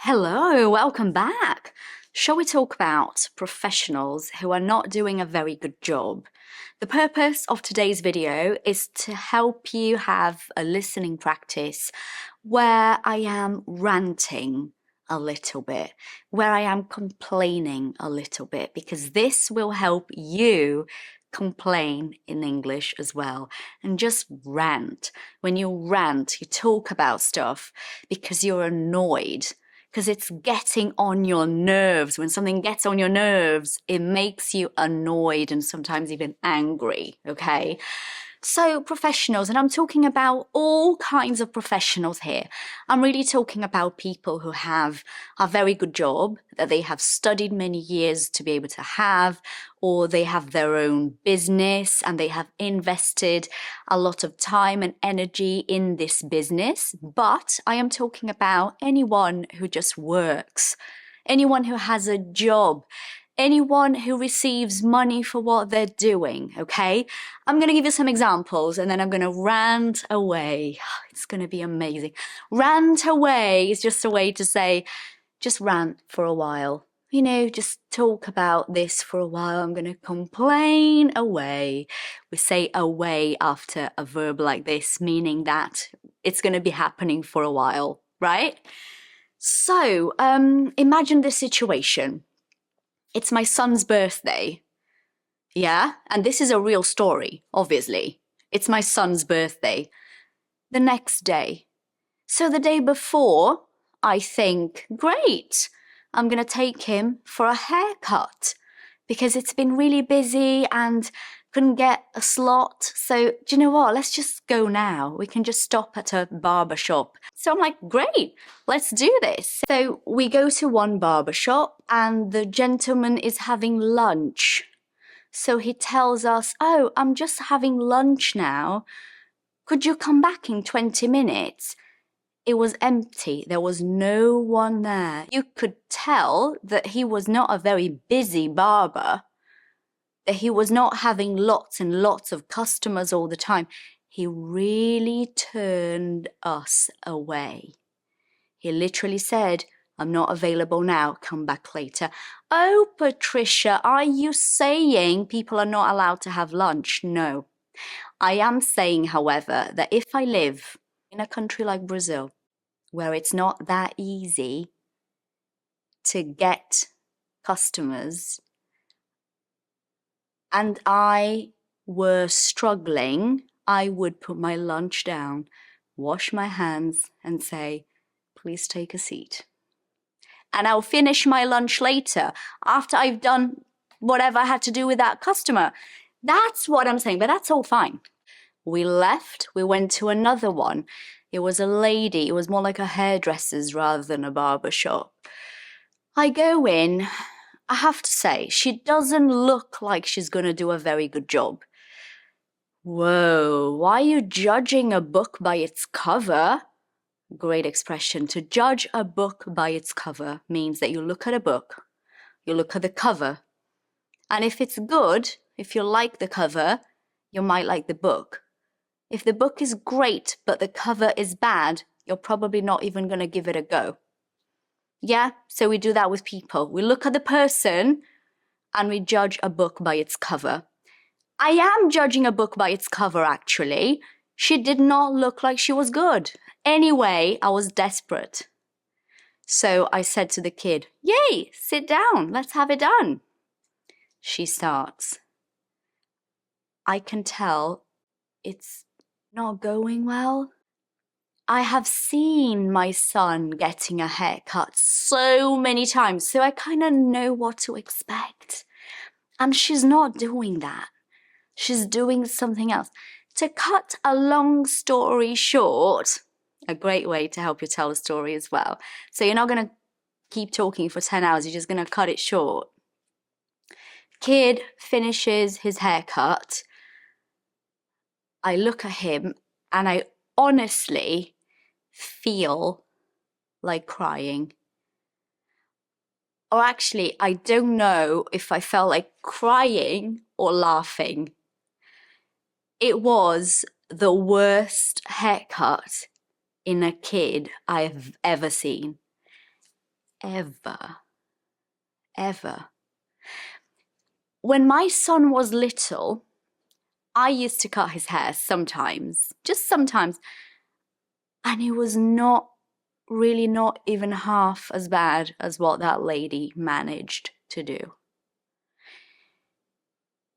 Hello, welcome back. Shall we talk about professionals who are not doing a very good job? The purpose of today's video is to help you have a listening practice where I am ranting a little bit, where I am complaining a little bit, because this will help you complain in English as well. And just rant. When you rant, you talk about stuff because you're annoyed, because it's getting on your nerves. When something gets on your nerves, it makes you annoyed and sometimes even angry, okay? So professionals, and I'm talking about all kinds of professionals here. I'm really talking about people who have a very good job that they have studied many years to be able to have, or they have their own business and they have invested a lot of time and energy in this business. But I am talking about anyone who just works, anyone who has a job, anyone who receives money for what they're doing, okay? I'm going to give you some examples and then I'm going to rant away. It's going to be amazing. Rant away is just a way to say, just rant for a while. You know, just talk about this for a while. I'm going to complain away. We say away after a verb like this, meaning that it's going to be happening for a while, right? So, imagine this situation. It's my son's birthday. Yeah, and this is a real story, obviously. It's my son's birthday. The next day. So the day before, I think, great, I'm going to take him for a haircut because it's been really busy and couldn't get a slot. So do you know what? Let's just go now. We can just stop at a barber shop. So I'm like, great, let's do this. So we go to one barber shop and the gentleman is having lunch. So he tells us, oh, I'm just having lunch now. Could you come back in 20 minutes? It was empty. There was no one there. You could tell that he was not a very busy barber, that he was not having lots and lots of customers all the time. He really turned us away. He literally said, I'm not available now, come back later. Oh, Patricia, are you saying people are not allowed to have lunch? No. I am saying, however, that if I live in a country like Brazil, where it's not that easy to get customers, and I were struggling, I would put my lunch down, wash my hands and say, please take a seat. And I'll finish my lunch later after I've done whatever I had to do with that customer. That's what I'm saying, but that's all fine. We left, we went to another one. It was a lady, it was more like a hairdresser's rather than a barber shop. I go in, I have to say, she doesn't look like she's going to do a very good job. Whoa, why are you judging a book by its cover? Great expression. To judge a book by its cover means that you look at a book, you look at the cover, and if it's good, if you like the cover, you might like the book. If the book is great but the cover is bad, you're probably not even going to give it a go. Yeah, so we do that with people. We look at the person and we judge a book by its cover. I am judging a book by its cover, actually. She did not look like she was good. Anyway, I was desperate. So I said to the kid, yay, sit down, let's have it done. She starts. I can tell it's not going well. I have seen my son getting a haircut so many times, so I kind of know what to expect. And she's not doing that. She's doing something else. To cut a long story short, a great way to help you tell a story as well. So you're not going to keep talking for 10 hours, you're just going to cut it short. Kid finishes his haircut. I look at him and I honestly feel like crying. Or actually, I don't know if I felt like crying or laughing. It was the worst haircut in a kid I have ever seen. ever, ever. When my son was little, I used to cut his hair sometimes, just sometimes, and it was not even half as bad as what that lady managed to do.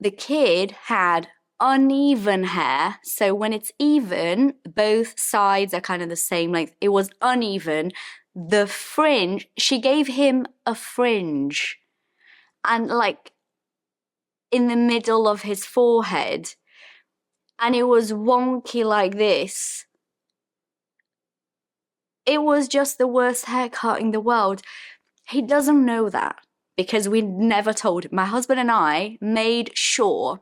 The kid had uneven hair, so when it's even, both sides are kind of the same length. It was uneven. The fringe, she gave him a fringe, and like in the middle of his forehead, and it was wonky like this. It was just the worst haircut in the world. He doesn't know that because we never told him. My husband and I made sure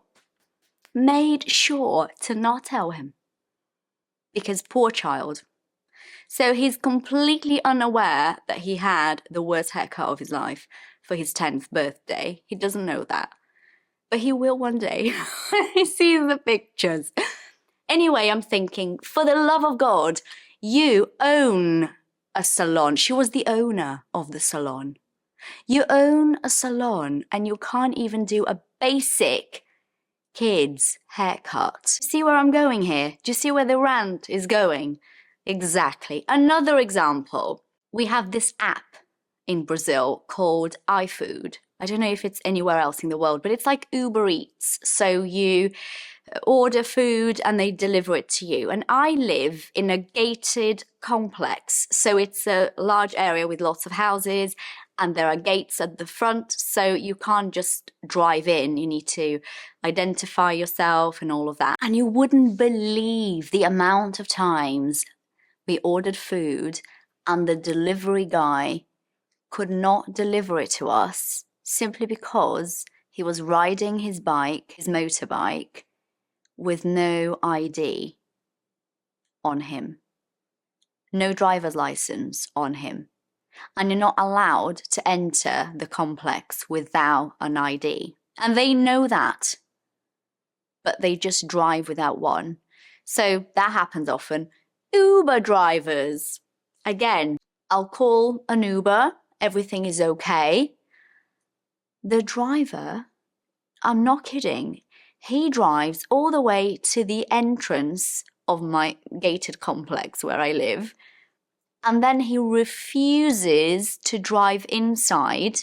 to not tell him, because poor child. So he's completely unaware that he had the worst haircut of his life for his 10th birthday. He doesn't know that, but he will one day when he sees the pictures. Anyway, I'm thinking, for the love of God, you own a salon. She was the owner of the salon. You own a salon and you can't even do a basic kid's haircut. See where I'm going here? Do you see where the rant is going? Exactly. Another example. We have this app in Brazil called iFood. I don't know if it's anywhere else in the world, but it's like Uber Eats. So you order food and they deliver it to you. And I live in a gated complex. So it's a large area with lots of houses and there are gates at the front. So you can't just drive in. You need to identify yourself and all of that. And you wouldn't believe the amount of times we ordered food and the delivery guy could not deliver it to us simply because he was riding his bike, his motorbike, with no ID on him, no driver's license on him, and you're not allowed to enter the complex without an ID. And they know that, but they just drive without one. So that happens often. Uber drivers. Again, I'll call an Uber, everything is okay. The driver, I'm not kidding, he drives all the way to the entrance of my gated complex where I live, and then he refuses to drive inside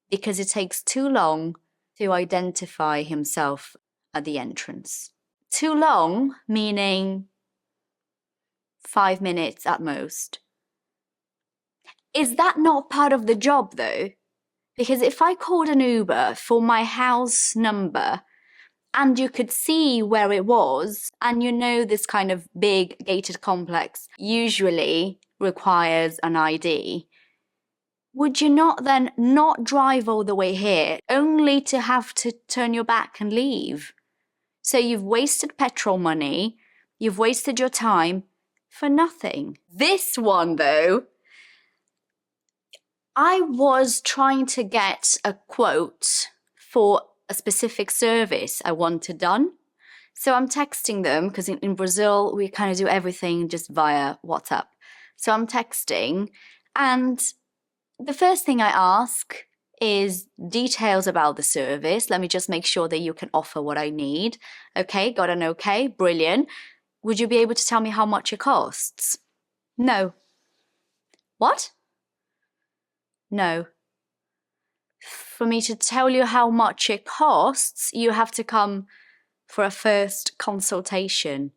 because it takes too long to identify himself at the entrance. Too long, meaning 5 minutes at most. Is that not part of the job though? Because if I called an Uber for my house number and you could see where it was, and you know this kind of big gated complex usually requires an ID, would you not then not drive all the way here only to have to turn your back and leave? So you've wasted petrol money, you've wasted your time for nothing. This one though, I was trying to get a quote for a specific service I wanted done. So I'm texting them because in Brazil, we kind of do everything just via WhatsApp. So I'm texting, and the first thing I ask is details about the service. Let me just make sure that you can offer what I need. Okay, got an okay, brilliant. Would you be able to tell me how much it costs? No. What? No. For me to tell you how much it costs, you have to come for a first consultation.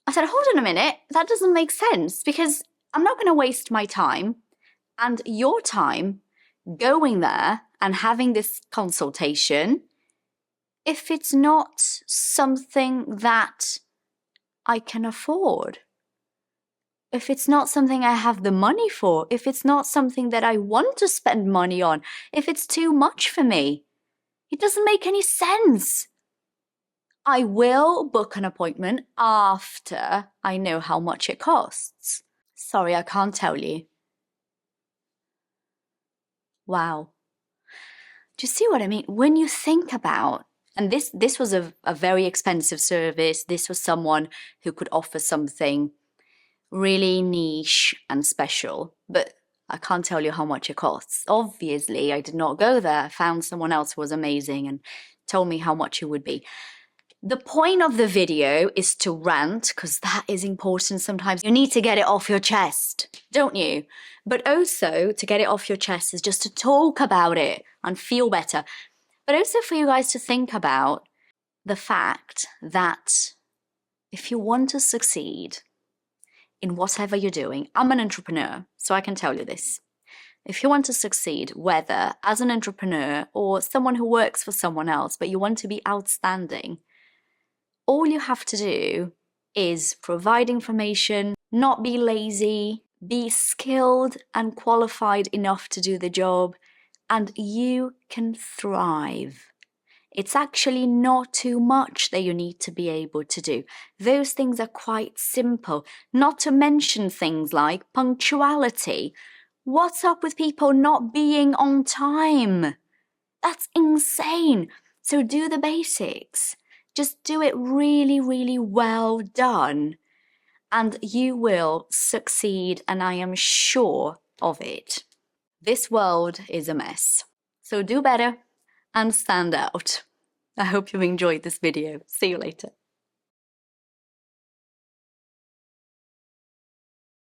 I said, hold on a minute, that doesn't make sense because I'm not going to waste my time and your time going there and having this consultation if it's not something that I can afford. If it's not something I have the money for, if it's not something that I want to spend money on, if it's too much for me, it doesn't make any sense. I will book an appointment after I know how much it costs. Sorry, I can't tell you. Wow. Do you see what I mean? When you think about, and this was a very expensive service, this was someone who could offer something really niche and special, but I can't tell you how much it costs. Obviously, I did not go there. I found someone else who was amazing and told me how much it would be. The point of the video is to rant, because that is important sometimes. You need to get it off your chest, don't you? But also, to get it off your chest is just to talk about it and feel better. But also for you guys to think about the fact that if you want to succeed in whatever you're doing, I'm an entrepreneur, so I can tell you this. If you want to succeed, whether as an entrepreneur or someone who works for someone else, but you want to be outstanding, all you have to do is provide information, not be lazy, be skilled and qualified enough to do the job, and you can thrive. It's actually not too much that you need to be able to do. Those things are quite simple, not to mention things like punctuality. What's up with people not being on time? That's insane. So do the basics. Just do it really, really well done, and you will succeed, and I am sure of it. This world is a mess, so do better and stand out. I hope you enjoyed this video. See you later.